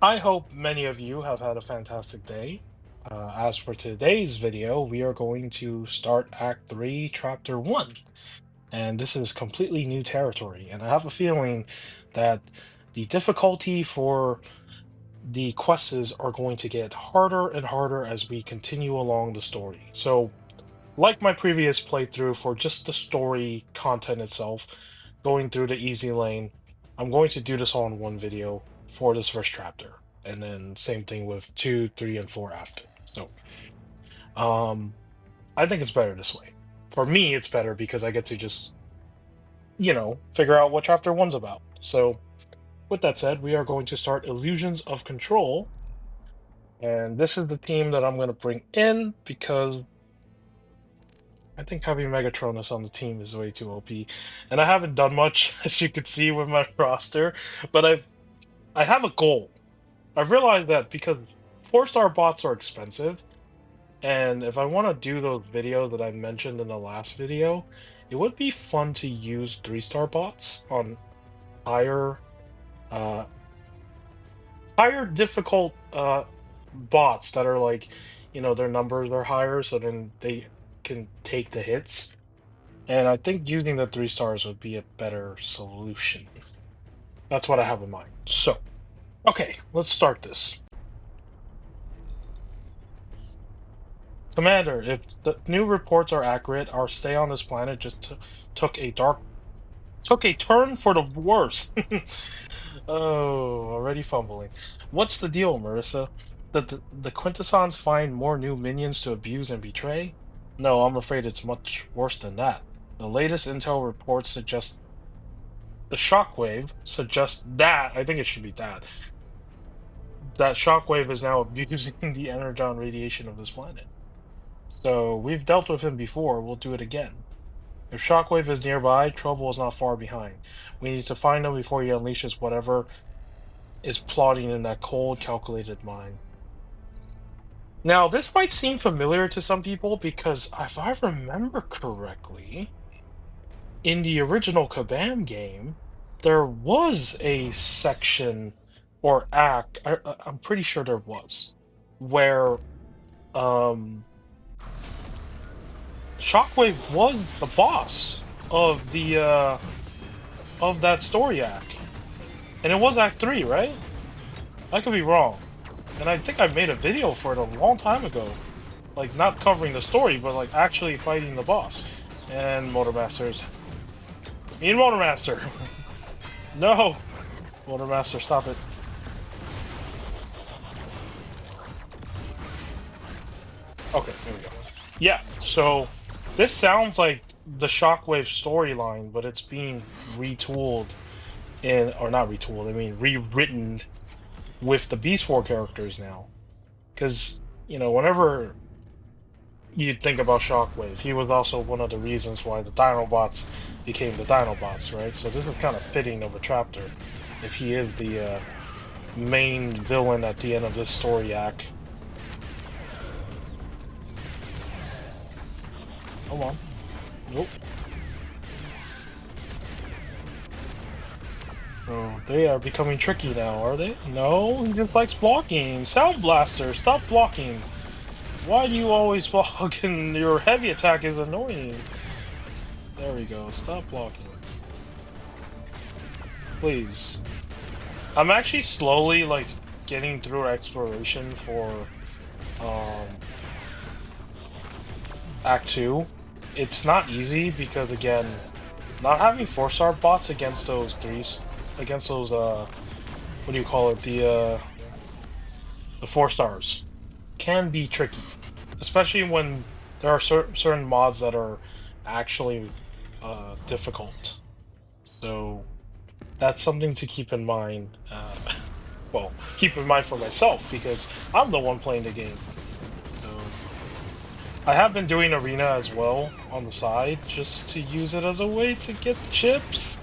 I hope many of you have had a fantastic day. As for today's video, we are going to start Act 3, Chapter 1. And this is completely new territory. And I have a feeling that the difficulty for the quests are going to get harder and harder as we continue along the story. So, like my previous playthrough for just the story content itself, going through the easy lane, I'm going to do this all in one video for this first chapter. And then same thing with 2, 3, and 4 after. So, um, I think it's better this way. For me, it's better because I get to just, figure out what chapter one's about. So, with that said, we are going to start Illusions of Control. And this is the team that I'm going to bring in because I think having Megatronus on the team is way too OP. And I haven't done much, as you could see with my roster, but I have a goal. I've realized that because 4-star bots are expensive, and if I want to do those videos that I mentioned in the last video, it would be fun to use 3-star bots on higher uh higher difficult bots that are like, their numbers are higher, so then they can take the hits. And I think using the 3 stars would be a better solution. That's what I have in mind. So, okay, let's start this. Commander, if the new reports are accurate, our stay on this planet just took a turn for the worse. Oh, already fumbling. What's the deal, Marissa? The Quintessons find more new minions to abuse and betray? No, I'm afraid it's much worse than that. The latest intel reports suggest the shockwave suggests that I think it should be that shockwave is now abusing the energon radiation of this planet. So we've dealt with him before, we'll do it again. If Shockwave is nearby, trouble is not far behind. We need to find him before he unleashes whatever is plotting in that cold, calculated mind. Now, this might seem familiar to some people because if I remember correctly, in the original Kabam game, there was a section or act, I'm pretty sure there was, where um Shockwave was the boss of the of that story act. And it was Act 3, right? I could be wrong. And I think I made a video for it a long time ago. Like, not covering the story, but like actually fighting the boss. And Motormasters. Me and Motormaster! No! Motormaster, stop it. Okay, there we go. Yeah, so this sounds like the Shockwave storyline, but it's being retooled or not retooled, I mean rewritten with the Beast War characters now. Because, whenever you think about Shockwave, he was also one of the reasons why the Dinobots became the Dinobots, right? So this is kind of fitting of a chapter, if he is the main villain at the end of this story act. Come on. Nope. Oh, they are becoming tricky now, are they? No, he just likes blocking. Sound Blaster, stop blocking. Why do you always block and your heavy attack is annoying? There we go, stop blocking. Please. I'm actually slowly, like, getting through exploration for, Act 2. It's not easy because, again, not having 4-star bots against those what do you call it, the 4 stars can be tricky, especially when there are certain mods that are actually difficult. So that's something to keep in mind. Well, keep in mind for myself because I'm the one playing the game. So I have been doing arena as well on the side just to use it as a way to get chips.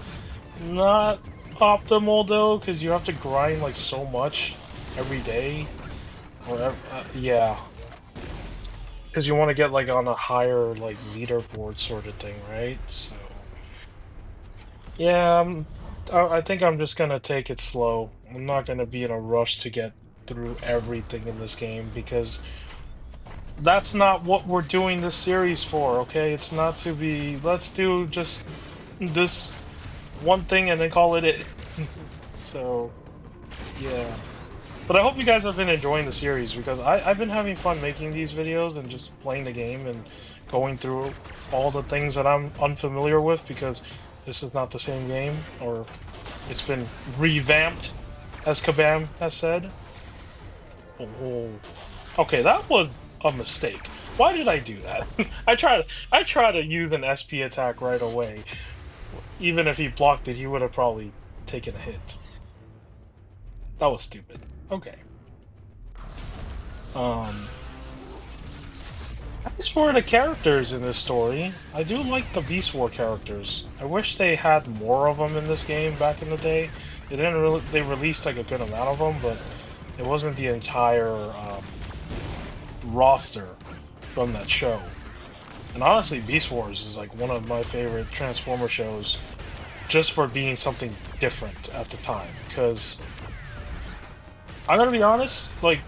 Not optimal though, because you have to grind like so much every day. Or yeah, because you want to get like on a higher like leaderboard sort of thing, right? So yeah, I think I'm just gonna take it slow. I'm not gonna be in a rush to get through everything in this game because that's not what we're doing this series for, okay? It's not to be, let's do just this one thing and then call it it. So, yeah. But I hope you guys have been enjoying the series because I've been having fun making these videos and just playing the game and going through all the things that I'm unfamiliar with because this is not the same game or it's been revamped, as Kabam has said. Oh, okay, that was a mistake. Why did I do that? I try to use an SP attack right away. Even if he blocked it, he would have probably taken a hit. That was stupid. Okay. Um, as for the characters in this story, I do like the Beast War characters. I wish they had more of them in this game back in the day. They didn't really, they released like a good amount of them, but it wasn't the entire roster from that show. And honestly, Beast Wars is like one of my favorite Transformer shows just for being something different at the time. Because I'm gonna be honest, like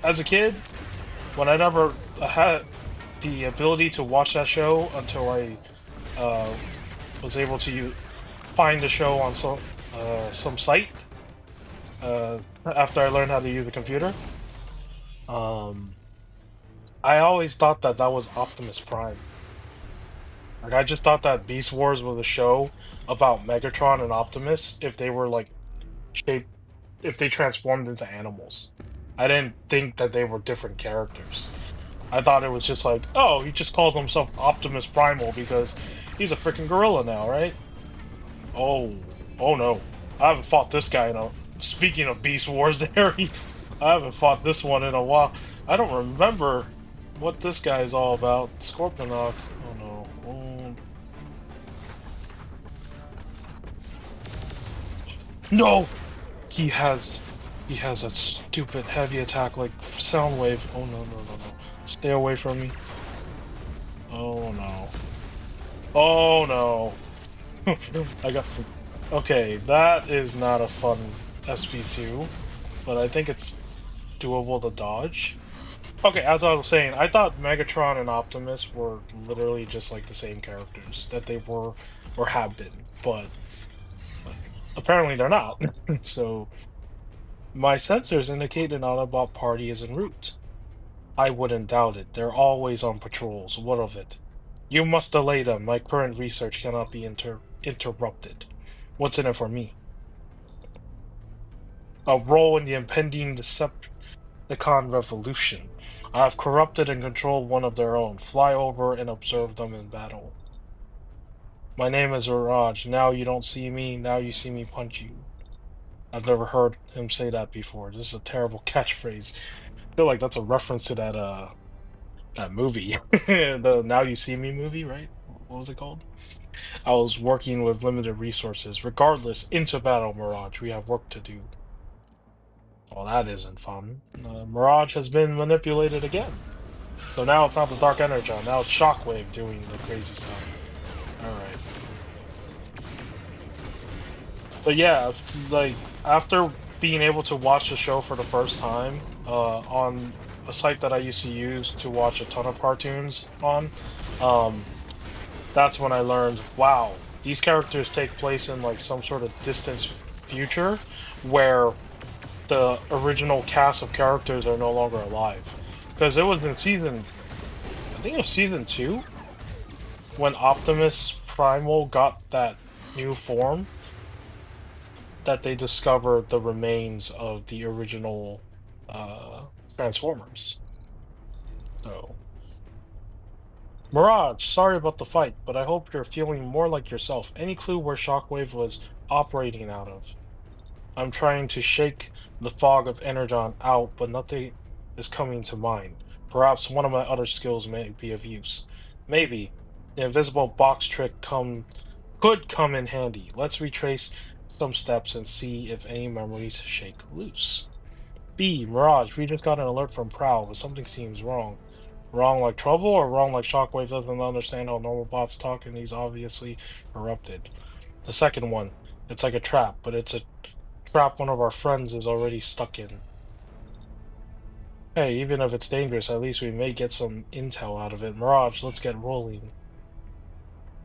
as a kid, when I never had the ability to watch that show until I uh, was able to find the show on some site after I learned how to use the computer. Um, I always thought that that was Optimus Prime. Like I just thought that Beast Wars was a show about Megatron and Optimus if they were like shaped if they transformed into animals. I didn't think that they were different characters. I thought it was just like, oh, he just calls himself Optimus Primal because he's a freaking gorilla now, right? Oh, oh no. I haven't fought this guy in a speaking of Beast Wars there, I haven't fought this one in a while. I don't remember what this guy is all about. Scorponok. Oh no. Oh, no! He has he has a stupid heavy attack like sound wave. Oh no no no no. Stay away from me. Oh no. Oh no. I got okay, that is not a fun SP2, but I think it's doable to dodge. Okay, as I was saying, I thought Megatron and Optimus were literally just like the same characters that they were or have been, but apparently they're not. So my sensors indicate an Autobot party is en route. I wouldn't doubt it. They're always on patrols. What of it? You must delay them. My current research cannot be interrupted. What's in it for me? A role in the impending Decepticon revolution. I have corrupted and controlled one of their own. Fly over and observe them in battle. My name is Raj. Now you don't see me. Now you see me punch you. I've never heard him say that before. This is a terrible catchphrase. I feel like that's a reference to that movie, the Now You See Me movie, right? What was it called? I was working with limited resources. Regardless, into battle, Mirage. We have work to do. Well, that isn't fun. Mirage has been manipulated again. So now it's not the Dark Energon. Now it's Shockwave doing the crazy stuff. All right. But yeah, like after being able to watch the show for the first time on a site that I used to use to watch a ton of cartoons on, um, that's when I learned, wow, these characters take place in like some sort of distant future where the original cast of characters are no longer alive. Because it was in I think it was season 2, when Optimus Primal got that new form, that they discovered the remains of the original Transformers. So, Mirage, sorry about the fight, but I hope you're feeling more like yourself. Any clue where Shockwave was operating out of? I'm trying to shake the fog of Energon out, but nothing is coming to mind. Perhaps one of my other skills may be of use. Maybe the invisible box trick could come in handy. Let's retrace some steps and see if any memories shake loose. B, Mirage, we just got an alert from Prowl, but something seems wrong. Wrong like trouble, or wrong like Shockwave doesn't understand how normal bots talk and he's obviously corrupted? The second one. It's like a trap, but it's a trap one of our friends is already stuck in. Hey, even if it's dangerous, at least we may get some intel out of it. Mirage, let's get rolling.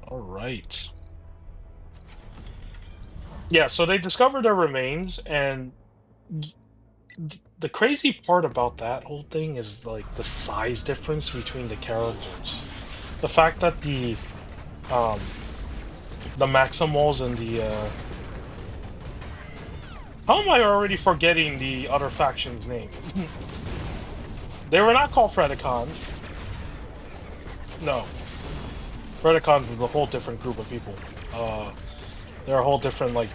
All right. Yeah, so they discovered their remains, and the crazy part about that whole thing is like the size difference between the characters. The fact that um the Maximals and the how am I already forgetting the other faction's name? They were not called Predacons. No, Predacons was a whole different group of people. They're a whole different like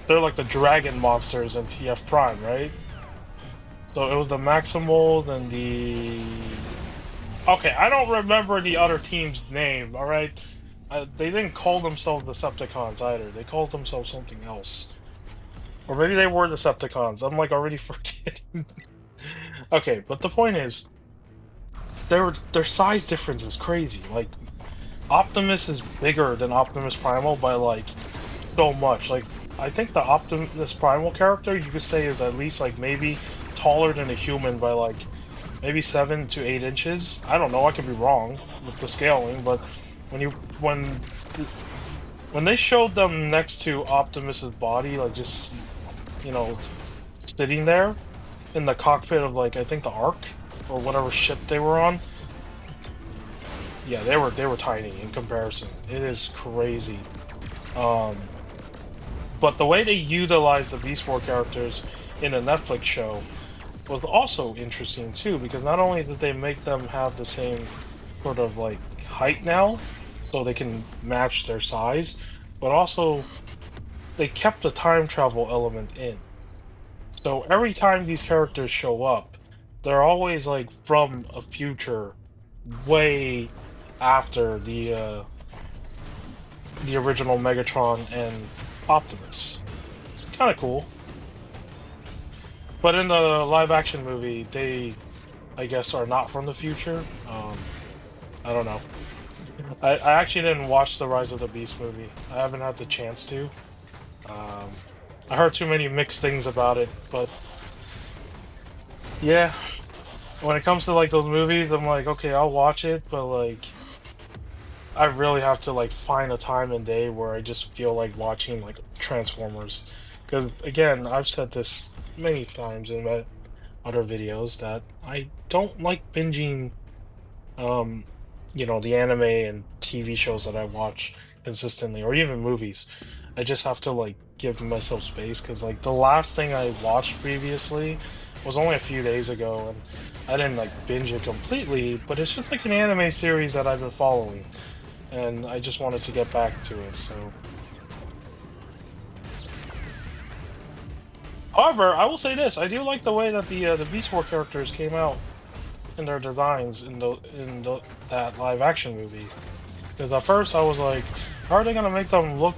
they're like the dragon monsters in TF Prime, right? So it was the Maximals and the okay, I don't remember the other team's name, all right? They didn't call themselves Decepticons either. They called themselves something else. Or maybe they were Decepticons. I'm like already forgetting. Okay, but the point is, their size difference is crazy. Like Optimus is bigger than Optimus Primal by like so much. Like I think the Optimus Primal character you could say is at least like maybe taller than a human by like maybe 7 to 8 inches. I don't know. I could be wrong with the scaling, but when you when they showed them next to Optimus's body, like just you know sitting there in the cockpit of like I think the Ark or whatever ship they were on, yeah, they were tiny in comparison. It is crazy. Um, but the way they utilize the Beast War characters in a Netflix show was also interesting too, because not only did they make them have the same sort of like height now, so they can match their size, but also they kept the time travel element in. So every time these characters show up, they're always like from a future way after the original Megatron and Optimus. Kind of cool. But in the live action movie, they I guess are not from the future. I don't know. I actually didn't watch the Rise of the Beast movie. I haven't had the chance to. Um, I heard too many mixed things about it, but yeah, when it comes to like those movies, I'm like, okay, I'll watch it, but like I really have to like find a time and day where I just feel like watching like Transformers. Because again, I've said this many times in my other videos that I don't like binging um the anime and TV shows that I watch consistently or even movies. I just have to like give myself space because like the last thing I watched previously was only a few days ago and I didn't like binge it completely, but it's just like an anime series that I've been following and I just wanted to get back to it. So however, I will say this, I do like the way that the Beast War characters came out in their designs in the that live action movie. Because at first I was like, how are they gonna make them look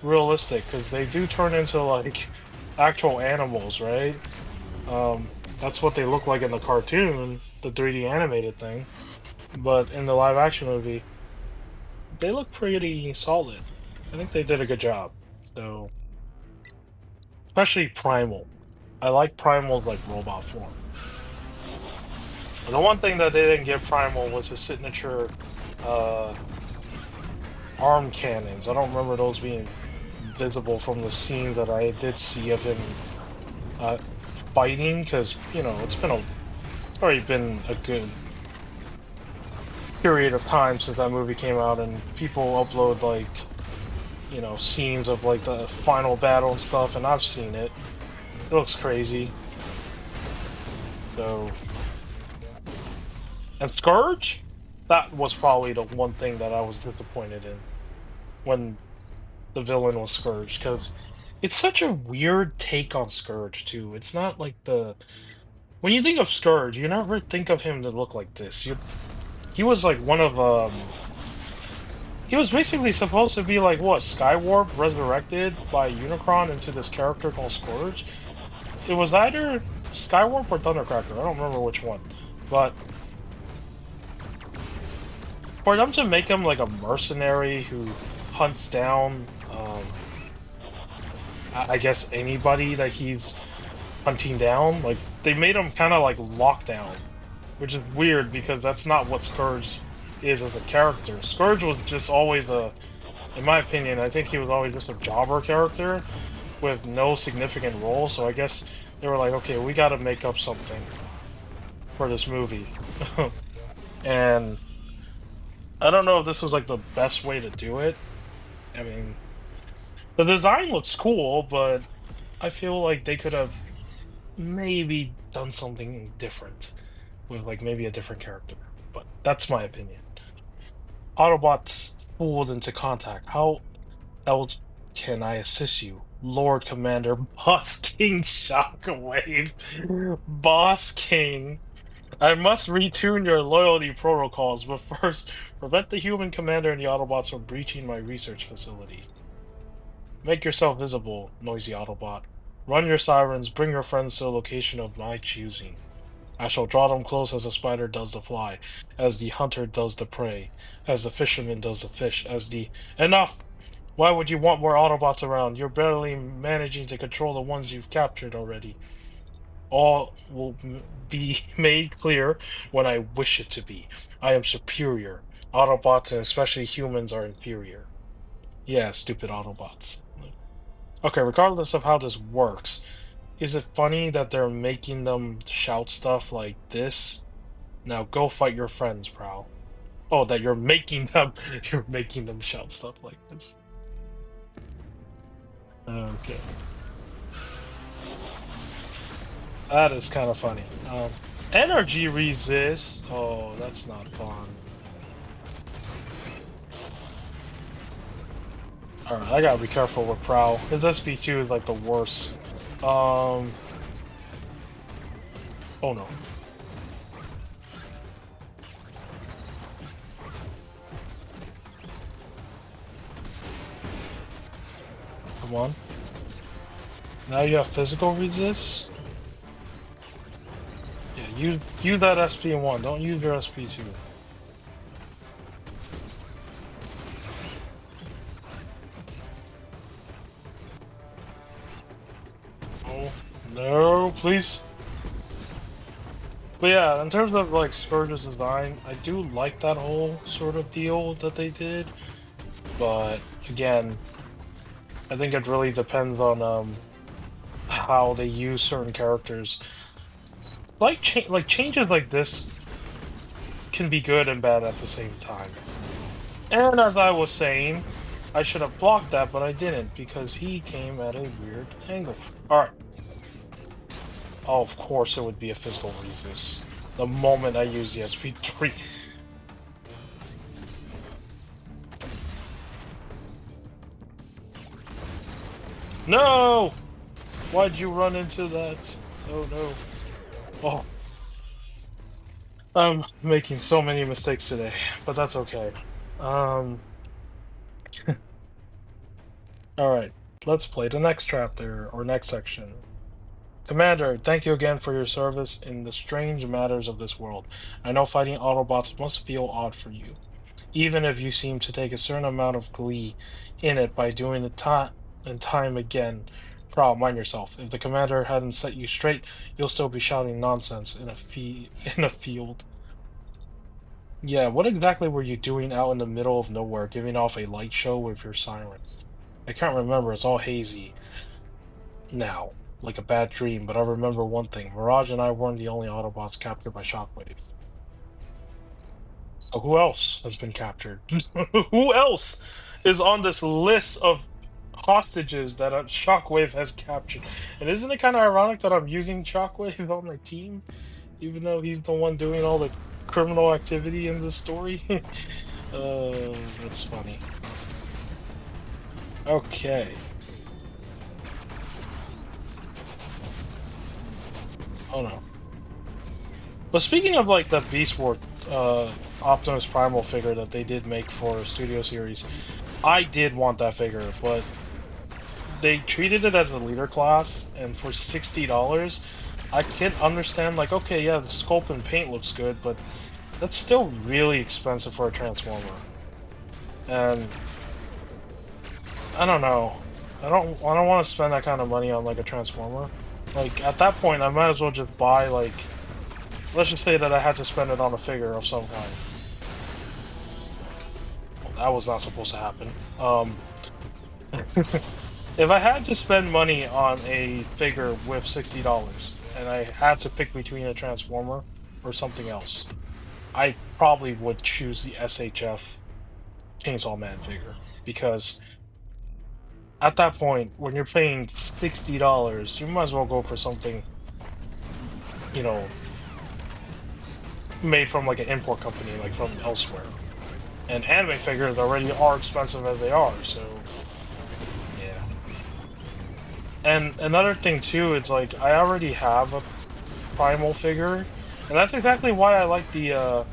realistic? Because they do turn into like actual animals, right? That's what they look like in the cartoon, the 3D animated thing. But in the live action movie, they look pretty solid. I think they did a good job. So, especially Primal. I like Primal's like robot form. The one thing that they didn't give Primal was his signature uh arm cannons. I don't remember those being visible from the scene that I did see of him uh, fighting, because it's already been a good period of time since that movie came out, and people upload like scenes of like the final battle and stuff, and I've seen it. It looks crazy. So, and Scourge, that was probably the one thing that I was disappointed in when the villain was Scourge, because it's such a weird take on Scourge too. It's not like the when you think of Scourge, you never think of him to look like this. He was like one of he was basically supposed to be like what Skywarp resurrected by Unicron into this character called Scourge. It was either Skywarp or Thundercracker. I don't remember which one, but for them to make him like a mercenary who hunts down I guess anybody that he's hunting down. Like they made him kind of like lockdown, which is weird because that's not what Scourge is as a character. Scourge was just always in my opinion, I think he was always just a jobber character with no significant role. So I guess they were like, okay, we got to make up something for this movie. And I don't know if this was like the best way to do it. I mean, the design looks cool, but I feel like they could have maybe done something different with like maybe a different character. But that's my opinion. Autobots fooled into contact. How else can I assist you? Lord Commander Boss King Shockwave. Boss King. I must retune your loyalty protocols, but first, prevent the human commander and the Autobots from breaching my research facility. Make yourself visible, noisy Autobot. Run your sirens, bring your friends to a location of my choosing. I shall draw them close as the spider does the fly, as the hunter does the prey, as the fisherman does the fish, as the... Enough! Why would you want more Autobots around? You're barely managing to control the ones you've captured already. All will be made clear when I wish it to be. I am superior. Autobots, and especially humans, are inferior. Yeah, stupid Autobots. Okay, regardless of how this works, is it funny that they're making them shout stuff like this? Now go fight your friends, Prowl. Oh, that you're making them you're making them shout stuff like this. Okay. That is kind of funny. Energy resist. Oh, that's not fun. Alright, I gotta be careful with Prowl. His SP2 is like the worst. Oh no. Come on. Now you have physical resist? Yeah, use that SP1. Don't use your SP2. Oh, no, please. But yeah, in terms of like Scourge's design, I do like that whole sort of deal that they did. But again, I think it really depends on how they use certain characters. Like changes like this can be good and bad at the same time. And as I was saying, I should have blocked that, but I didn't because he came at a weird angle. All right. Oh, of course it would be a physical resist. The moment I use the SP3. No! Why'd you run into that? Oh no. Oh. I'm making so many mistakes today, but that's okay. Um, alright. Let's play the next chapter, or next section. Commander, thank you again for your service in the strange matters of this world. I know fighting Autobots must feel odd for you, even if you seem to take a certain amount of glee in it by doing it time and time again. Prowl, mind yourself. If the commander hadn't set you straight, you'll still be shouting nonsense in in a field. Yeah, what exactly were you doing out in the middle of nowhere, giving off a light show with your sirens? I can't remember, it's all hazy now, like a bad dream, but I remember one thing. Mirage and I weren't the only Autobots captured by Shockwave. So who else has been captured? Who else is on this list of hostages that Shockwave has captured? And isn't it kind of ironic that I'm using Shockwave on my team, even though he's the one doing all the criminal activity in the story? That's funny. Okay. Oh no. But speaking of like the Beast Wars, Optimus Primal figure that they did make for Studio Series, I did want that figure, but they treated it as a leader class, and for $60, I can understand, like, okay, yeah, the sculpt and paint looks good, but that's still really expensive for a Transformer. And I don't know. I don't want to spend that kind of money on like a transformer. Like at that point, I might as well just buy like, let's just say that I had to spend it on a figure of some kind. Well, that was not supposed to happen. If I had to spend money on a figure with $60 and I had to pick between a transformer or something else, I probably would choose the SHF Chainsaw Man figure because at that point, when you're paying $60, you might as well go for something, you know, made from like an import company, like from elsewhere. And anime figures already are expensive as they are, so yeah. And another thing too, it's like I already have a primal figure, and that's exactly why I like the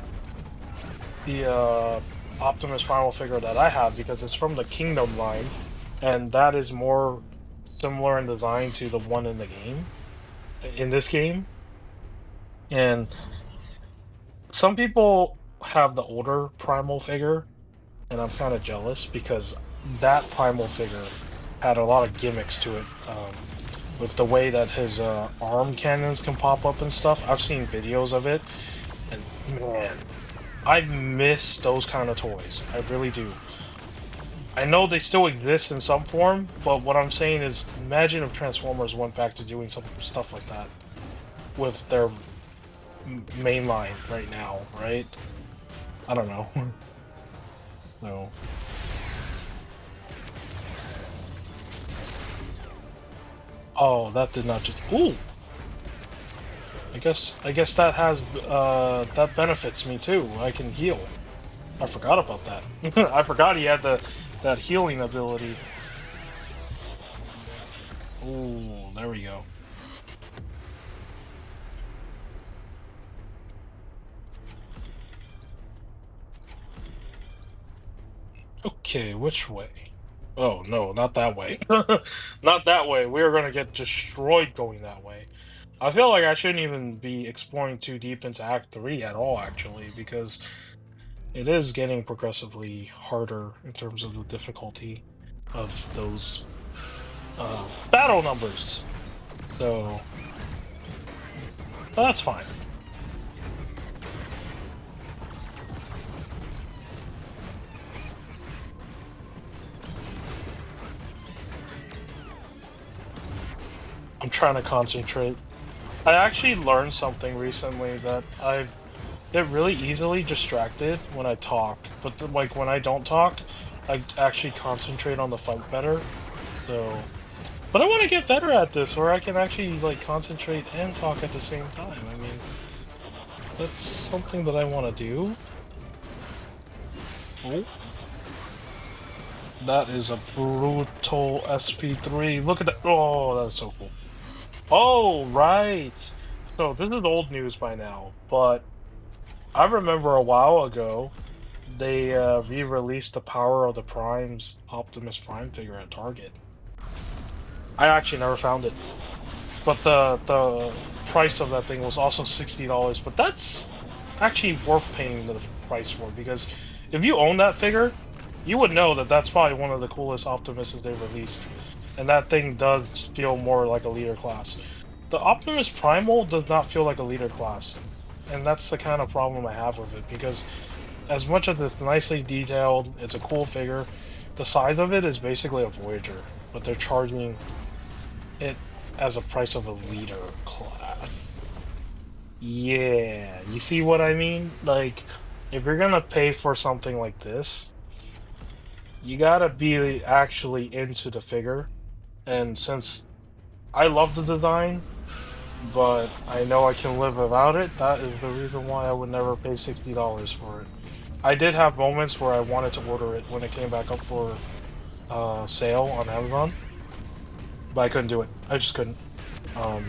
Optimus Primal figure that I have because it's from the Kingdom line, and that is more similar in design to the one in the game, in this game. And some people have the older Primal figure, and I'm kind of jealous because that Primal figure had a lot of gimmicks to it. With the way that his arm cannons can pop up and stuff. I've seen videos of it, and man, I miss those kind of toys. I really do. I know they still exist in some form, but what I'm saying is, imagine if Transformers went back to doing some stuff like that with their main line right now, right? I don't know. No. Oh, that did not just. Ooh. I guess that has that benefits me too. I can heal. I forgot about that. I forgot he had that healing ability. Ooh, there we go. Okay, which way? Oh no, not that way. Not that way. We are gonna get destroyed going that way. I feel like I shouldn't even be exploring too deep into Act 3 at all, actually, because it is getting progressively harder in terms of the difficulty of those battle numbers. So that's fine. I'm trying to concentrate. I actually learned something recently that I've get really easily distracted when I talk, but like when I don't talk, I actually concentrate on the fight better. So, but I want to get better at this, where I can actually like concentrate and talk at the same time. I mean, that's something that I want to do. Oh, that is a brutal SP3. Look at that. Oh, that's so cool. Oh, right. So this is old news by now, but I remember a while ago they re-released the Power of the Primes Optimus Prime figure at Target. I actually never found it, but the price of that thing was also $60. But that's actually worth paying the price for because if you own that figure, you would know that that's probably one of the coolest Optimuses they released, and that thing does feel more like a leader class. The Optimus Primal does not feel like a leader class, and that's the kind of problem I have with it because as much as it's nicely detailed, it's a cool figure. The size of it is basically a Voyager, but they're charging it as a price of a leader class. Yeah, you see what I mean? Like, if you're gonna pay for something like this, you gotta be actually into the figure. And since I love the design, but I know I can live without it, that is the reason why I would never pay $60 for it. I did have moments where I wanted to order it when it came back up for sale on Amazon, but I couldn't do it. I just couldn't. Um,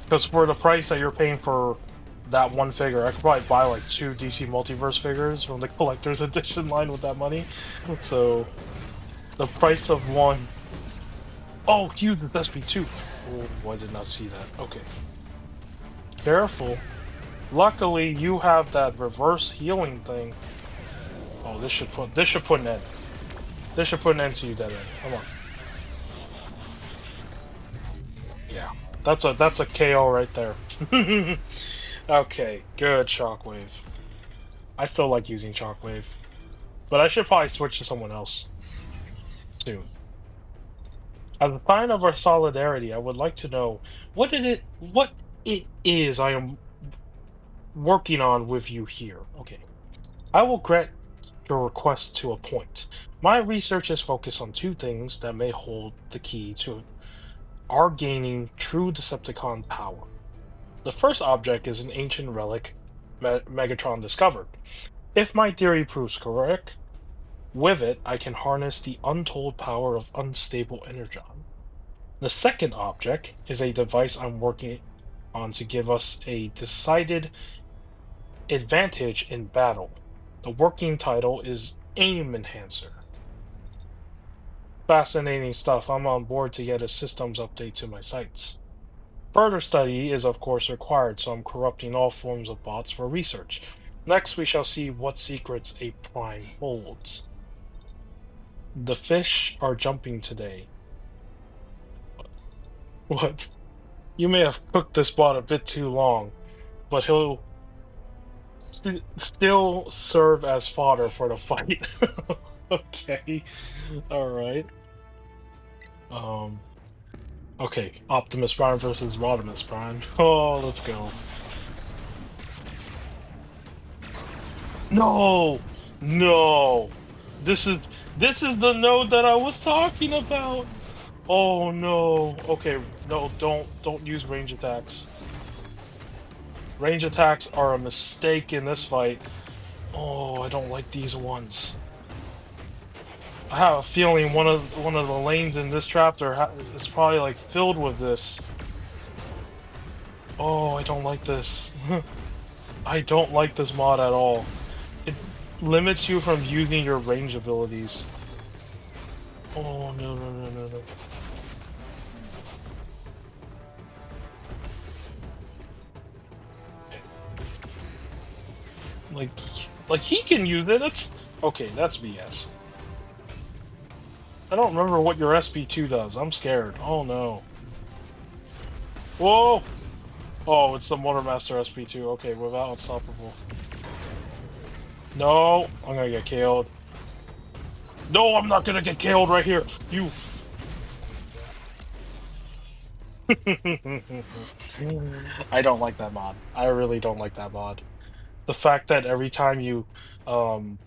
because for the price that you're paying for that one figure, I could probably buy like two DC Multiverse figures from the collector's edition line with that money. So the price of one. Oh, huge with SP2. Oh, I did not see that. Okay, careful. Luckily, you have that reverse healing thing. Oh, this should put an end. This should put an end to you, dead end. Come on. Yeah. That's a KO right there. Okay, good Shockwave. I still like using Shockwave, but I should probably switch to someone else soon. As a sign of our solidarity, I would like to know what it is I am working on with you here. Okay. I will grant your request to a point. My research is focused on two things that may hold the key to our gaining true Decepticon power. The first object is an ancient relic Megatron discovered. If my theory proves correct, with it I can harness the untold power of unstable energon. The second object is a device I'm working on to give us a decided advantage in battle. The working title is Aim Enhancer. Fascinating stuff. I'm on board to get a systems update to my sites. Further study is of course required, so I'm corrupting all forms of bots for research. Next, we shall see what secrets a prime holds. The fish are jumping today. What? You may have cooked this bot a bit too long, but he'll still serve as fodder for the fight. Okay. All right. Um. Okay. Optimus Prime versus Rodimus Prime. Oh, let's go. No, no. This is this is the node that I was talking about. Oh no. Okay, no, don't use range attacks. Range attacks are a mistake in this fight. Oh, I don't like these ones. I have a feeling one of the lanes in this chapter is probably like filled with this. Oh, I don't like this. I don't like this mod at all. It limits you from using your range abilities. Oh no no no no no. Okay. Like like he can use it. That's okay. That's BS. I don't remember what your SP2 does. I'm scared. Oh no. Whoa. Oh, it's the Motormaster SP2. Okay, without unstoppable. No, I'm gonna get killed. No, I'm not gonna get killed right here. You. I don't like that mod. I really don't like that mod. The fact that every time you um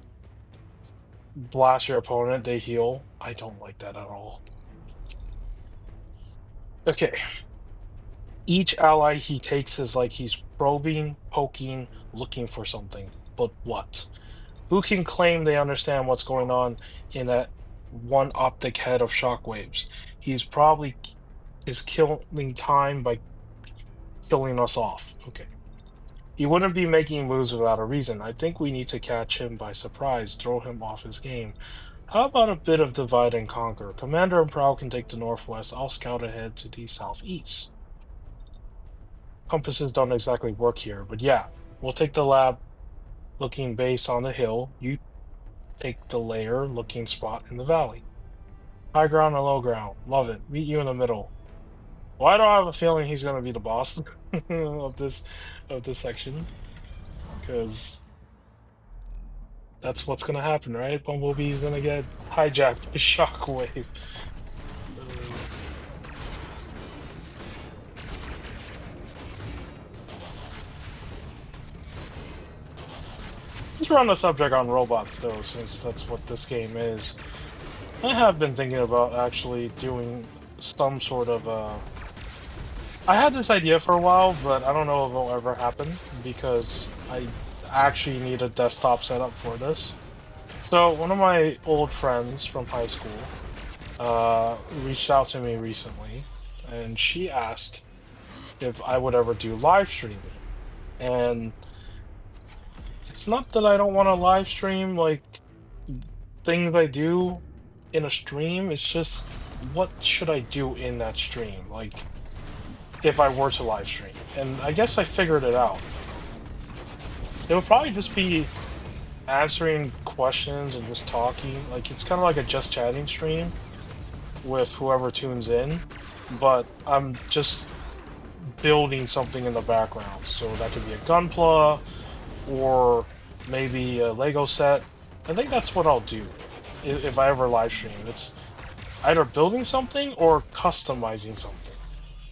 blast your opponent, they heal. I don't like that at all. Okay. Each ally he takes is like he's probing, poking, looking for something. But what? Who can claim they understand what's going on in that one optic head of shockwaves? He's probably is killing time by killing us off. Okay. He wouldn't be making moves without a reason. I think we need to catch him by surprise, throw him off his game. How about a bit of divide and conquer? Commander and Prowl can take the northwest. I'll scout ahead to the southeast. Compasses don't exactly work here, but yeah, we'll take the lab looking base on the hill. You take the layer looking spot in the valley. High ground and low ground. Love it. Meet you in the middle. Why do I have a feeling he's gonna be the boss of this section? Because that's what's gonna happen, right? Bumblebee's gonna get hijacked by Shockwave. Uh, Let's run the subject on robots, though, since that's what this game is. I have been thinking about actually doing some sort of I had this idea for a while, but I don't know if it'll ever happen because I actually need a desktop setup for this. So one of my old friends from high school reached out to me recently, and she asked if I would ever do live streaming. And it's not that I don't want to live stream like things I do in a stream. It's just what should I do in that stream? Like if I were to live stream. And I guess I figured it out. It would probably just be answering questions and just talking. Like it's kind of like a just chatting stream with whoever tunes in, but I'm just building something in the background. So that could be a gunpla or maybe a Lego set. I think that's what I'll do if I ever live stream. It's either building something or customizing something.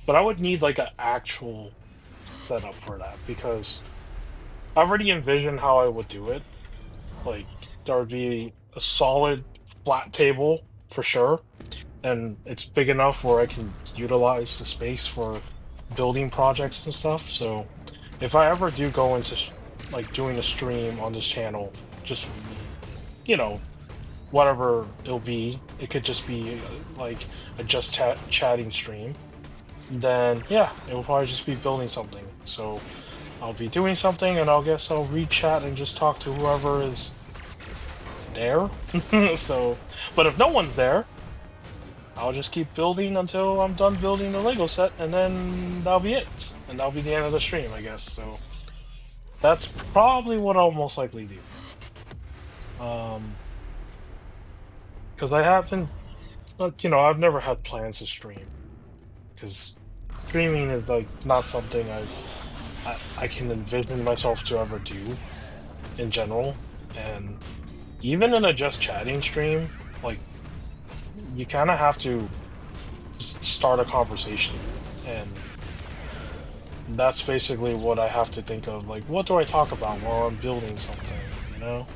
But I would need like an actual setup for that because I already envisioned how I would do it. Like there would be a solid flat table for sure, and it's big enough where I can utilize the space for building projects and stuff. So if I ever do go into like doing a stream on this channel, just you know whatever it'll be, it could just be like a just chatting stream. Then yeah, it will probably just be building something. So I'll be doing something, and I'll read chat and just talk to whoever is there. So, but if no one's there, I'll just keep building until I'm done building the Lego set, and then that'll be it. And that'll be the end of the stream, I guess. So that's probably what I'll most likely do. Because I haven't, like, I've never had plans to stream. Because streaming is like not something I can envision myself to ever do in general. And even in a just chatting stream, like you kind of have to start a conversation, and that's basically what I have to think of. Like, what do I talk about while I'm building something, you know?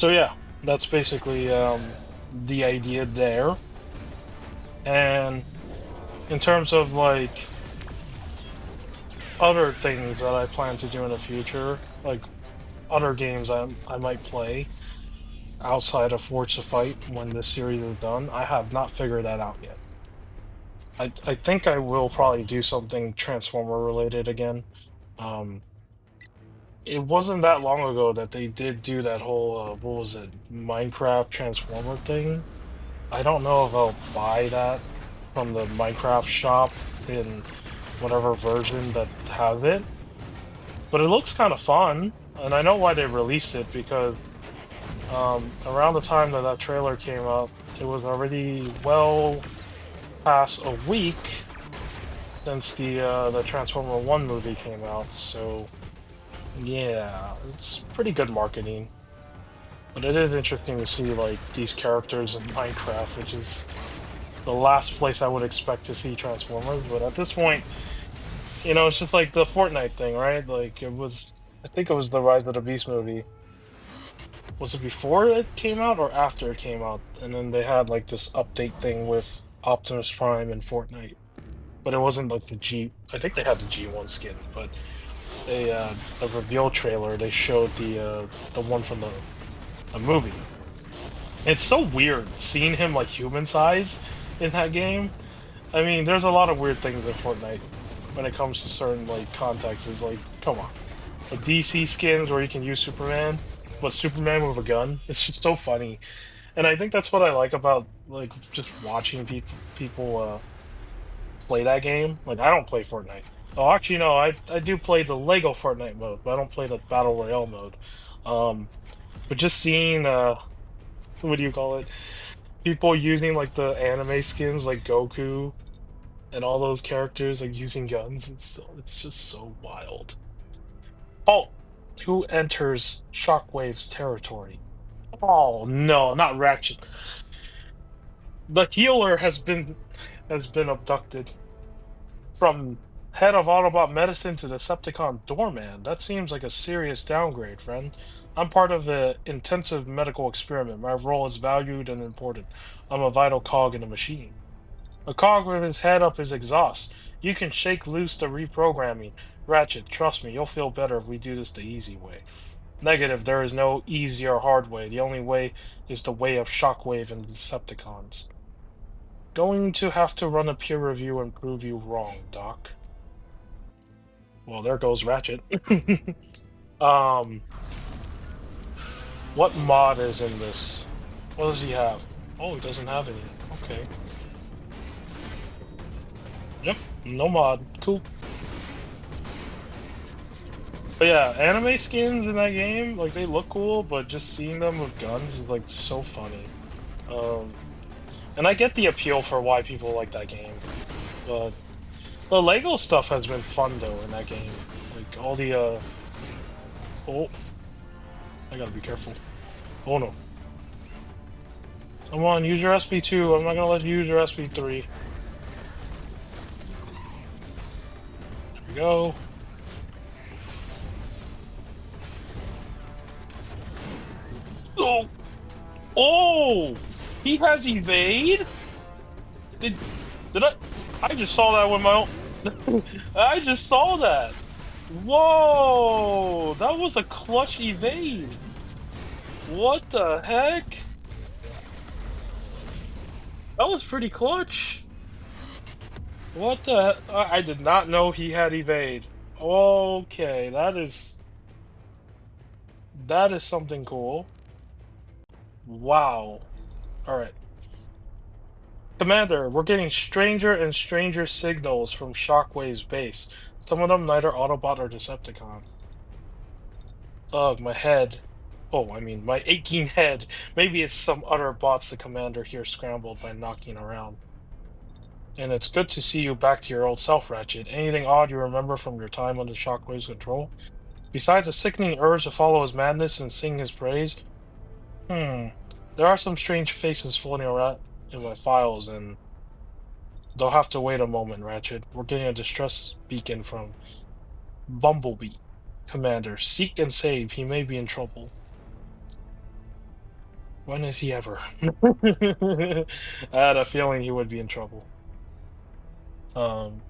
So yeah, that's basically the idea there. And in terms of like other things that I plan to do in the future, like other games I might play outside of Forge to Fight when this series is done, I have not figured that out yet. I think I will probably do something Transformer related again. Um, it wasn't that long ago that they did do that whole what was it, Minecraft Transformer thing. I don't know if I'll buy that from the Minecraft shop in whatever version that has it, but it looks kind of fun, and I know why they released it because around the time that that trailer came up, it was already well past a week since the Transformer 1 movie came out, so yeah, it's pretty good marketing. But it is interesting to see like these characters in Minecraft, which is the last place I would expect to see Transformers. But at this point, it's just like the Fortnite thing, right? Like I think it was the Rise of the Beast movie. Was it before it came out or after it came out? And then they had like this update thing with Optimus Prime and Fortnite. But it wasn't like the G. I think they had the G1 skin, but the reveal trailer they showed the one from the movie. It's so weird seeing him like human size in that game. I mean, there's a lot of weird things in Fortnite when it comes to certain like contexts. Is like, come on, like DC skins where you can use Superman, but Superman with a gun. It's just so funny, and I think that's what I like about like just watching people play that game. Like, I don't play Fortnite. Oh, actually, no, I do play the Lego Fortnite mode, but I don't play the Battle Royale mode. Um, but just seeing what do you call it? People using like the anime skins like Goku and all those characters like using guns. It's just so wild. Oh, who enters Shockwave's territory? Oh no, not Ratchet. The healer has been abducted. From head of Autobot medicine to Decepticon doorman. That seems like a serious downgrade, friend. I'm part of the intensive medical experiment. My role is valued and important. I'm a vital cog in a machine. A cog with his head up his exhaust. You can shake loose the reprogramming. Ratchet, trust me, you'll feel better if we do this the easy way. Negative, there is no easy or hard way. The only way is the way of Shockwave and Decepticons. Going to have to run a peer review and prove you wrong, Doc. Well, there goes Ratchet. Um, what mod is in this? What does he have? Oh, he doesn't have any. Okay. No mod. Cool. But yeah, anime skins in that game, like they look cool, but just seeing them with guns is like so funny. Um, and I get the appeal for why people like that game, but the Lego stuff has been fun though in that game. Like all the oh, I gotta be careful. Oh no. Come on, use your SP2. I'm not gonna let you use your SP3. There we go. Oh, oh, he has evade? Did did I? I just saw that with my own. I just saw that. Whoa, that was a clutch evade. What the heck? That was pretty clutch. What the? I did not know he had evade. Okay, that is something cool. Wow. All right. Commander, we're getting stranger and stranger signals from Shockwave's base. Some of them neither Autobot or Decepticon. Ugh, my head. Oh, I mean, my aching head. Maybe it's some other bots the commander here scrambled by knocking around. And it's good to see you back to your old self, Ratchet. Anything odd you remember from your time under Shockwave's control? Besides a sickening urge to follow his madness and sing his praise? Hmm. There are some strange faces floating around in my files, and they'll have to wait a moment, Ratchet. We're getting a distress beacon from Bumblebee. Commander, seek and save. He may be in trouble. When is he ever? I had a feeling he would be in trouble. Um,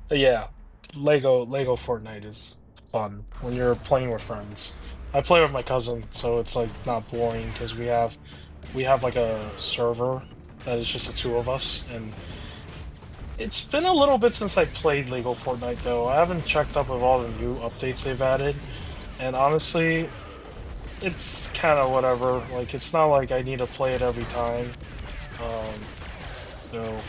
but yeah, Lego Fortnite is fun when you're playing with friends. I play with my cousin, so it's like not boring because we have like a server that is just the two of us, and it's been a little bit since I played Lego Fortnite though. I haven't checked up with all the new updates they've added, and honestly, it's kind of whatever. Like it's not like I need to play it every time. Um, so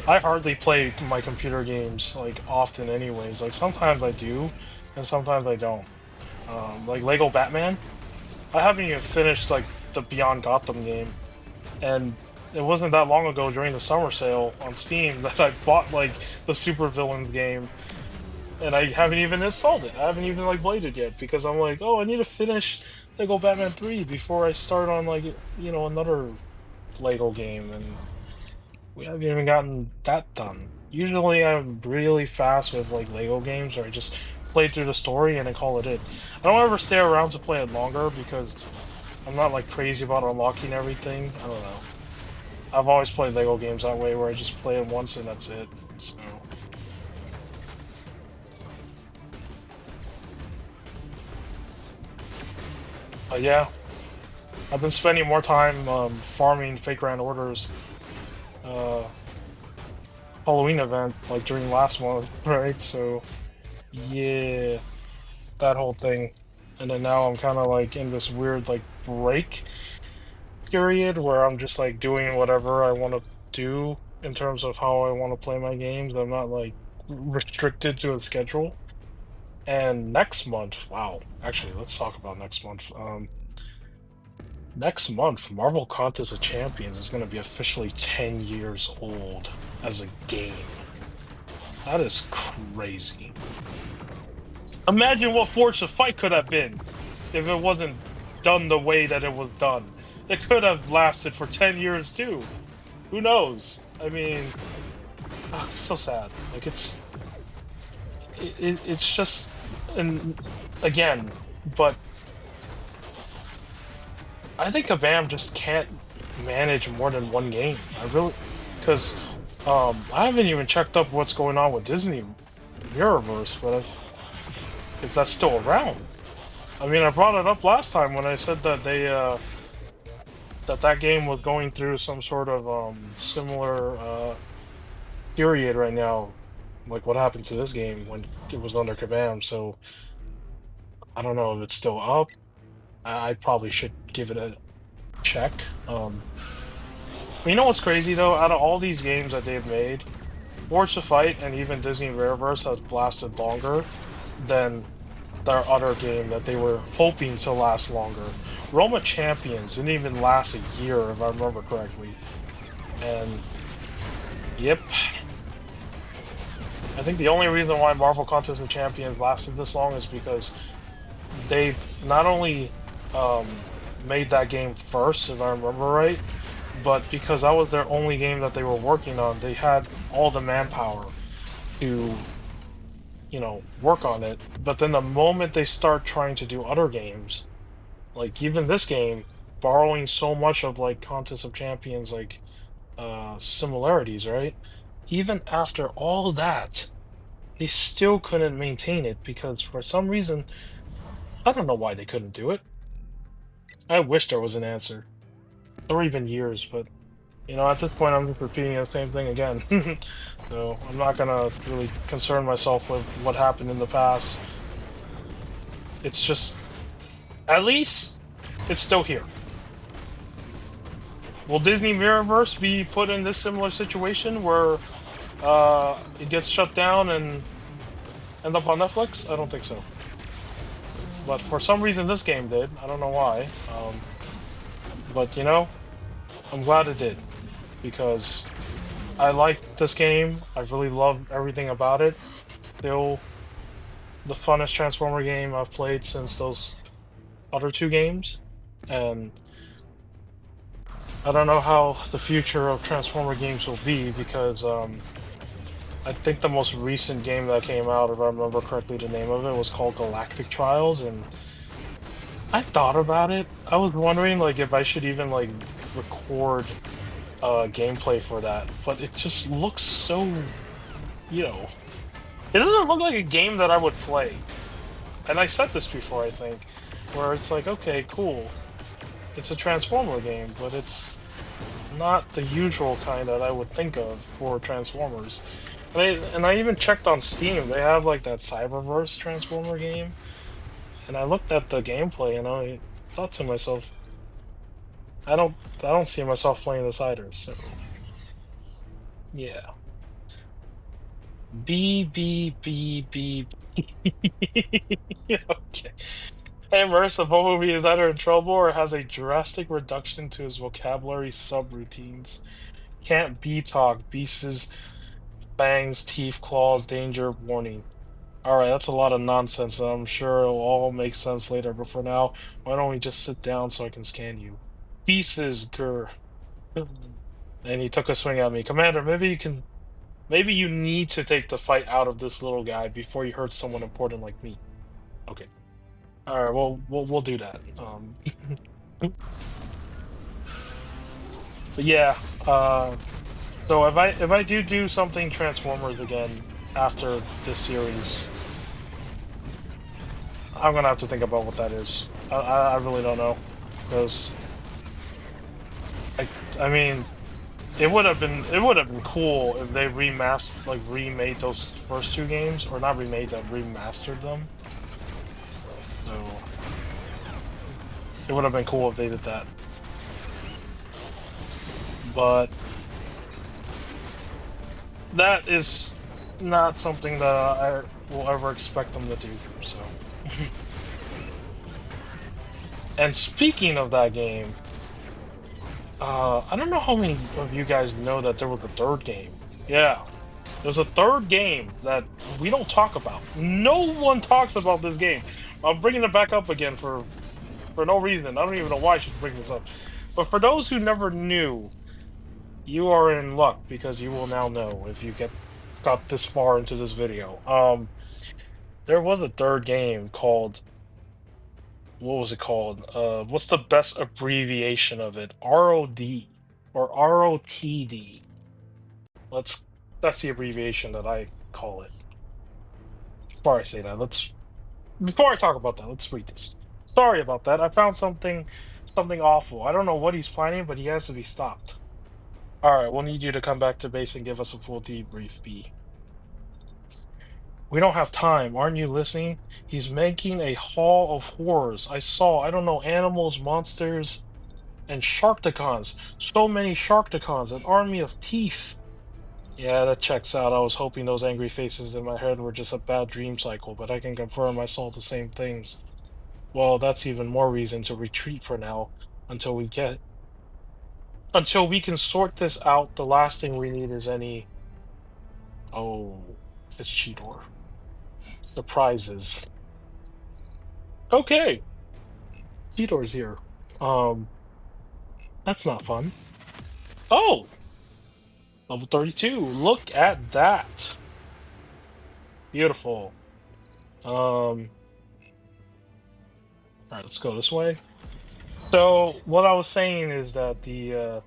I hardly play my computer games like often anyways. Like sometimes I do, and sometimes I don't. Like Lego Batman, I haven't even finished like the Beyond Gotham game, and it wasn't that long ago during the summer sale on Steam that I bought like the Super Villains game, and I haven't even installed it. I haven't even like played it yet because I'm like, oh, I need to finish Lego Batman 3 before I start on like another Lego game, and we haven't even gotten that done. Usually I'm really fast with like Lego games where I just play through the story and then call it it. I don't ever stay around to play it longer because I'm not like crazy about unlocking everything. I don't know. I've always played Lego games that way where I just play it once and that's it. So, but yeah, I've been spending more time farming fake grand orders. Uh, Halloween event like during last month, right? So yeah, that whole thing. And then now I'm kind of like in this weird like break period where I'm just like doing whatever I want to do in terms of how I want to play my games. I'm not like restricted to a schedule. And next month, wow, actually, let's talk about next month. Next month, Marvel Contest of Champions is going to be officially 10 years old as a game. That is crazy. Imagine what Forge the Fight could have been if it wasn't done the way that it was done. It could have lasted for 10 years too. Who knows? I mean, it's so sad. Like it's just and again, but I think Kabam just can't manage more than one game. I really because I haven't even checked up what's going on with Disney Mirrorverse, but if that's still around. I mean, I brought it up last time when I said that that game was going through some sort of similar period right now, like what happened to this game when it was under Kabam. So I don't know if it's still up. I probably should give it a check. You know what's crazy though? Out of all these games that they've made, Force to Fight and even Disney Reverse has lasted longer than their other game that they were hoping to last longer. Roma Champions didn't even last a year, if I remember correctly. And yep, I think the only reason why Marvel Contest of Champions lasted this long is because they've not only made that game first, if I remember right, but because that was their only game that they were working on, they had all the manpower to, work on it. But then the moment they start trying to do other games, like even this game, borrowing so much of like Contest of Champions, like similarities, right? Even after all that, they still couldn't maintain it because for some reason, I don't know why they couldn't do it. I wish there was an answer, or even years, but at this point, I'm just repeating the same thing again. So I'm not gonna really concern myself with what happened in the past. It's just, at least, it's still here. Will Disney Mirrorverse be put in this similar situation where it gets shut down and end up on Netflix? I don't think so. But for some reason, this game did. I don't know why. But I'm glad it did because I like this game. I really love everything about it. Still the funnest Transformer game I've played since those other two games. And I don't know how the future of Transformer games will be because I think the most recent game that came out, if I remember correctly, the name of it was called Galactic Trials, and I thought about it. I was wondering like if I should even like record gameplay for that, but it just looks so, you know, it doesn't look like a game that I would play. And I said this before, I think, where it's like, okay, cool. It's a Transformer game, but it's not the usual kind that I would think of for Transformers. And I even checked on Steam. They have like that Cyberverse Transformer game, and I looked at the gameplay and I thought to myself, I don't see myself playing this either. So yeah, B. Okay. Hey, Marissa, Bumblebee is either in trouble or has a drastic reduction to his vocabulary subroutines. Can't B talk. Beasts, fangs, teeth, claws, danger, warning. Alright, that's a lot of nonsense, and I'm sure it'll all make sense later, but for now, why don't we just sit down so I can scan you? Pieces, grr. And he took a swing at me. Commander, maybe you need to take the fight out of this little guy before you hurt someone important like me. Okay. Alright, well, we'll do that. But yeah, so if I do something Transformers again after this series, I'm gonna have to think about what that is. I really don't know because I mean it would have been cool if they remade those first two games, or not remade them, remastered them. So it would have been cool if they did that, but that is not something that I will ever expect them to do. So, and speaking of that game. I don't know how many of you guys know that there was a third game. Yeah, there's a third game that we don't talk about. No one talks about this game. I'm bringing it back up again for no reason. I don't even know why I should bring this up. But for those who never knew, you are in luck because you will now know if you got this far into this video. There was a third game called, what was it called? What's the best abbreviation of it? ROD or ROTD. Let's That's the abbreviation that I call it. Before I say that, before I talk about that, let's read this. Sorry about that. I found something awful. I don't know what he's planning, but he has to be stopped. All right, we'll need you to come back to base and give us a full debrief, B. We don't have time. Aren't you listening? He's making a hall of horrors. I don't know, animals, monsters, And Sharkticons. So many Sharkticons, an army of teeth. Yeah, that checks out. I was hoping those angry faces in my head were just a bad dream cycle, but I can confirm I saw the same things. Well, that's even more reason to retreat for now until we get until we can sort this out. The last thing we need is any oh, it's Cheetor. Surprises. Okay, Cheetor's here. Um, that's not fun. Oh, level 32. Look at that. Beautiful. All right, let's go this way. So what I was saying is that the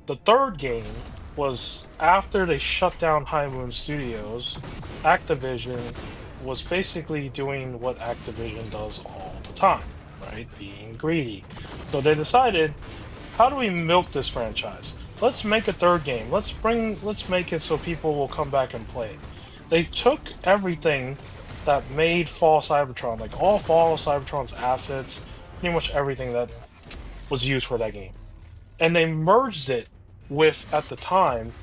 third game was after they shut down High Moon Studios, Activision was basically doing what Activision does all the time, right? Being greedy. So they decided, how do we milk this franchise? Let's make a third game. Let's make it so people will come back and play it. They took everything that made Fall Cybertron, like all Fall Cybertron's assets, pretty much everything that was used for that game, and they merged it with, at the time,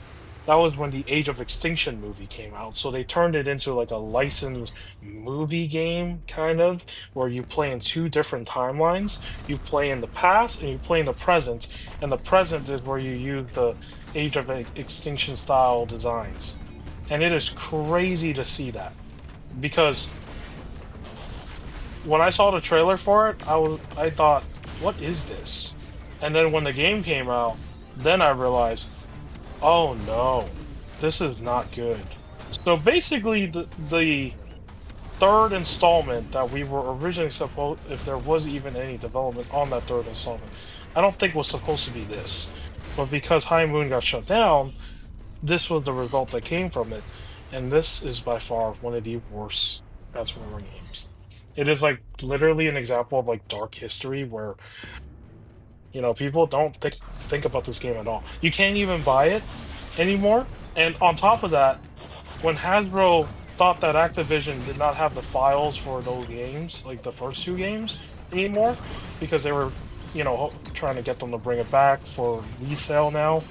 that was when the Age of Extinction movie came out. So they turned it into like a licensed movie game, kind of, where you play in two different timelines. You play in the past and you play in the present. And the present is where you use the Age of Extinction style designs. And it is crazy to see that. Because when I saw the trailer for it, I thought, what is this? And then when the game came out, then I realized, oh no, this is not good. So basically, the third installment that we were originally supposed, if there was even any development on that third installment, I don't think was supposed to be this. But because High Moon got shut down, this was the result that came from it. And this is by far one of the worst Transformer games. It is like literally an example of like dark history where, people don't think about this game at all. You can't even buy it anymore. And on top of that, when Hasbro thought that Activision did not have the files for those games, like the first two games, anymore, because they were, trying to get them to bring it back for resale now,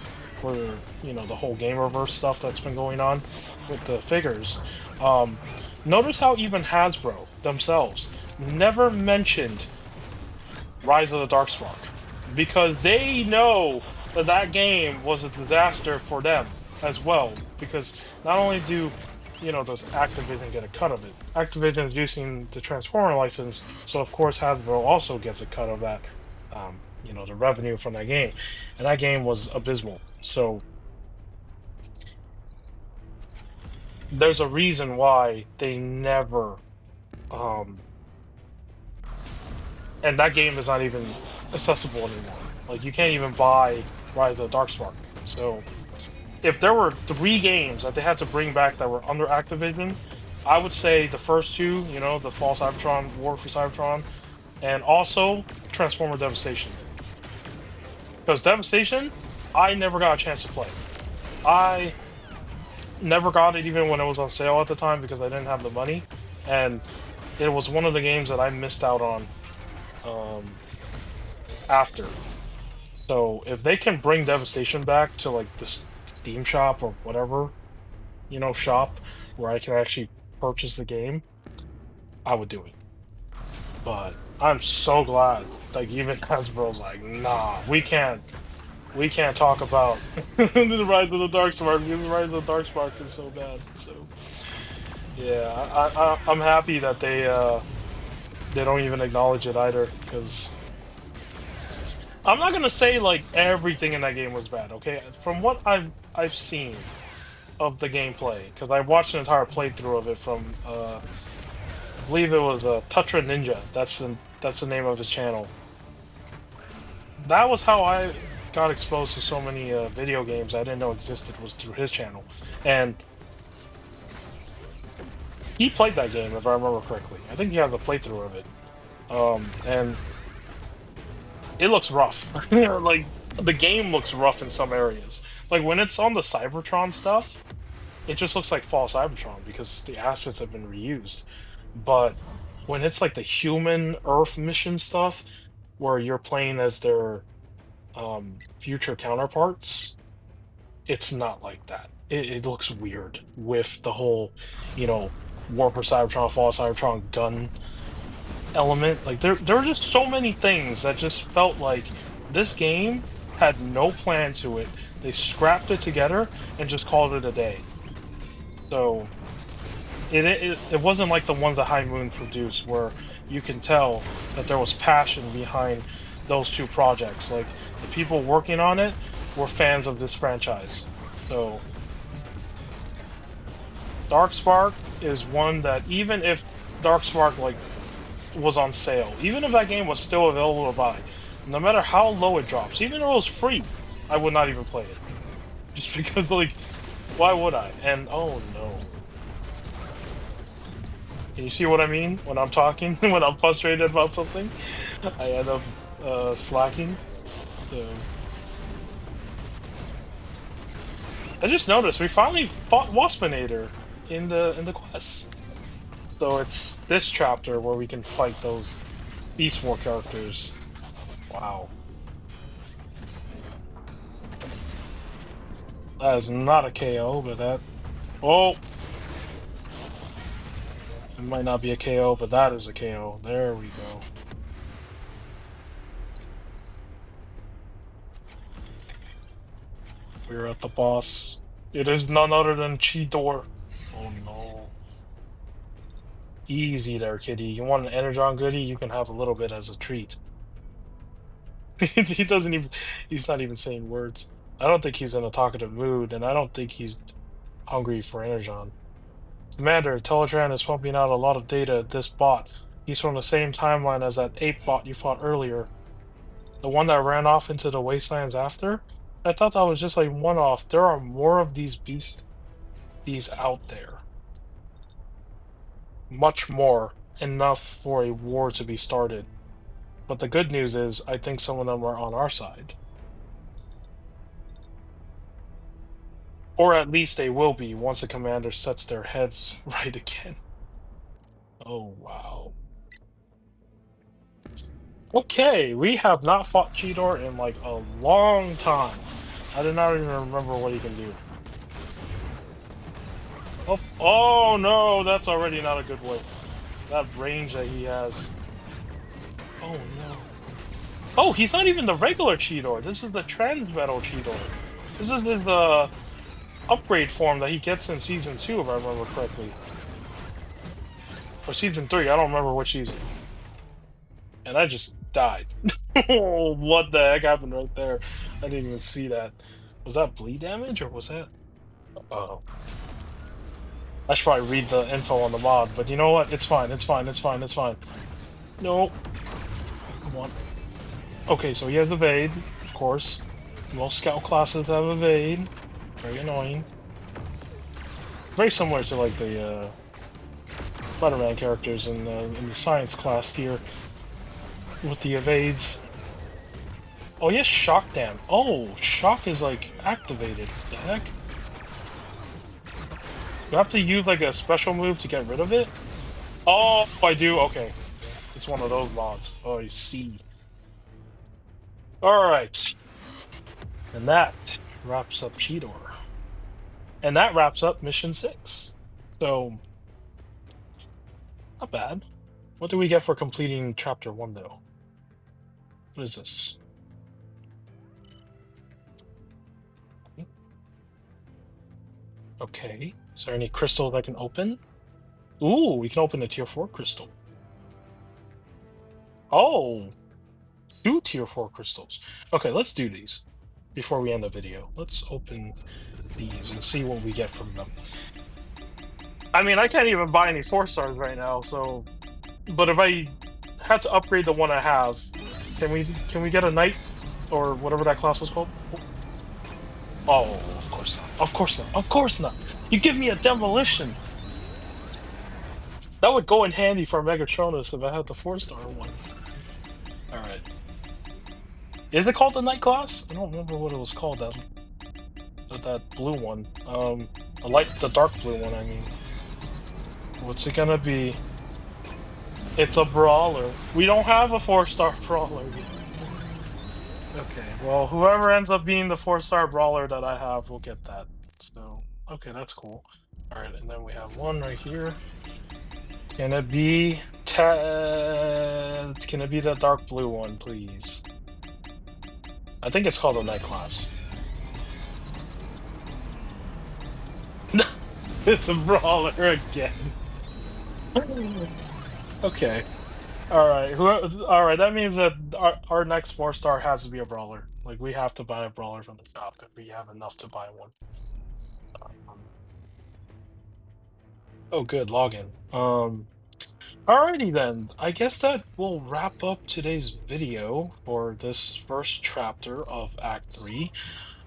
for, the whole Gamerverse stuff that's been going on with the figures. Um, Notice how even Hasbro themselves never mentioned Rise of the Darkspark, because they know that that game was a disaster for them as well. Because not only does Activision get a cut of it, Activision is using the Transformer license, so of course Hasbro also gets a cut of that, the revenue from that game, and that game was abysmal. So there's a reason why they never, um, and that game is not even accessible anymore. Like you can't even buy Rise of the Darkspark. So if there were three games that they had to bring back that were under Activision, I would say the first two, the Fall Cybertron, War for Cybertron, and also Transformer Devastation. Because Devastation, I never got a chance to play. I never got it even when it was on sale at the time because I didn't have the money. And it was one of the games that I missed out on um, after. So if they can bring Devastation back to like the Steam shop or whatever, shop where I can actually purchase the game, I would do it. But I'm so glad like even Hasbro's like, nah, we can't talk about the Rise of the Darkspark because the Rise of the Darkspark is so bad. So yeah, I'm happy that they don't even acknowledge it either, because I'm not gonna say like everything in that game was bad, okay? From what I've seen of the gameplay, because I watched an entire playthrough of it from I believe it was Tutra Ninja. That's the name of his channel. That was how I got exposed to so many video games I didn't know existed, was through his channel, and he played that game if I remember correctly. I think he has a playthrough of it, and it looks rough. Like the game looks rough in some areas. Like when it's on the Cybertron stuff, it just looks like Fall Cybertron because the assets have been reused. But when it's like the human Earth mission stuff, where you're playing as their future counterparts, it's not like that. It looks weird with the whole, you know, War for Cybertron, Fall of Cybertron gun element. Like there were just so many things that just felt like this game had no plan to it. They scrapped it together and just called it a day. So it wasn't like the ones that High Moon produced, where you can tell that there was passion behind those two projects. Like the people working on it were fans of this franchise. So Darkspark is one that, even if Darkspark like was on sale, even if that game was still available to buy, no matter how low it drops, even if it was free, I would not even play it. Just because, like, why would I? And oh no. Can you see what I mean when I'm talking? When I'm frustrated about something, I end up slacking. So I just noticed we finally fought Waspinator in the quest. So it's this chapter where we can fight those Beast War characters. Wow. That is not a KO, but that... Oh! It might not be a KO, but that is a KO. There we go. We're at the boss. It is none other than Cheetor. Oh no. Easy there, kitty. You want an Energon goodie? You can have a little bit as a treat. He doesn't even... He's not even saying words. I don't think he's in a talkative mood, and I don't think he's hungry for Energon. Commander, Teletran is pumping out a lot of data at this bot. He's from the same timeline as that ape bot you fought earlier. The one that ran off into the wastelands after? I thought that was just like one-off. There are more of these beasties out there. Much more. Enough for a war to be started. But the good news is, I think some of them are on our side. Or at least they will be once the commander sets their heads right again. Oh, wow. Okay, we have not fought Cheetor in like a long time. I did not even remember what he can do. Oh no, that's already not a good way. That range that he has. Oh no. Oh, he's not even the regular Cheetor. This is the Transmetal Cheetor. This is his upgrade form that he gets in Season 2, if I remember correctly. Or Season 3, I don't remember which season. And I just died. Oh, what the heck happened right there? I didn't even see that. Was that bleed damage, or was that... Oh. I should probably read the info on the mod, but you know what? It's fine, it's fine, it's fine, it's fine. No. Come on. Okay, so he has evade, of course. Most scout classes have evade. Very annoying. Very similar to like the Spider-Man characters in the science class here with the evades. Oh, yes, shock dam. Oh, shock is like activated. What the heck? You have to use like a special move to get rid of it? Oh, I do? Okay. It's one of those mods. Oh, I see. Alright. And that wraps up Cheetor. And that wraps up Mission 6. So, not bad. What do we get for completing Chapter 1, though? What is this? Okay. Is there any crystal that I can open? Ooh, we can open a Tier 4 crystal. Oh! 2 Tier 4 crystals. Okay, let's do these before we end the video. Let's open these and see what we get from them. I mean, I can't even buy any 4 stars right now, so... But if I had to upgrade the one I have, can we get a knight? Or whatever that class was called? Oh, of course not. Of course not. Of course not! You give me a demolition! That would go in handy for Megatronus if I had the 4-star one. Alright. Is it called the Knight class? I don't remember what it was called, that blue one. The dark blue one, I mean. What's it gonna be? It's a brawler. We don't have a 4-star brawler yet. Okay, well, whoever ends up being the 4-star brawler that I have will get that. So, okay, that's cool. All right, and then we have one right here. Can it be Can it be the dark blue one, please? I think it's called a night class. It's a brawler again. Okay. All right. All right. That means that our next 4-star has to be a brawler. Like we have to buy a brawler from the shop if we have enough to buy one. Um, oh, good login. Alrighty then. I guess that will wrap up today's video for this first chapter of Act 3.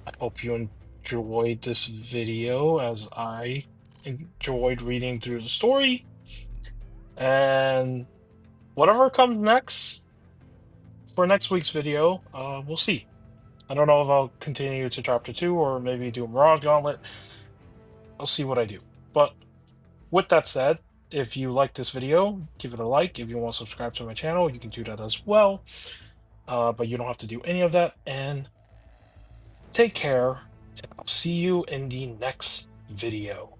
I hope you enjoyed this video as I enjoyed reading through the story. And whatever comes next for next week's video, we'll see. I don't know if I'll continue to chapter 2 or maybe do a Mirage Gauntlet. I'll see what I do. But with that said, if you like this video, give it a like. If you want to subscribe to my channel, you can do that as well. But you don't have to do any of that. And take care. And I'll see you in the next video.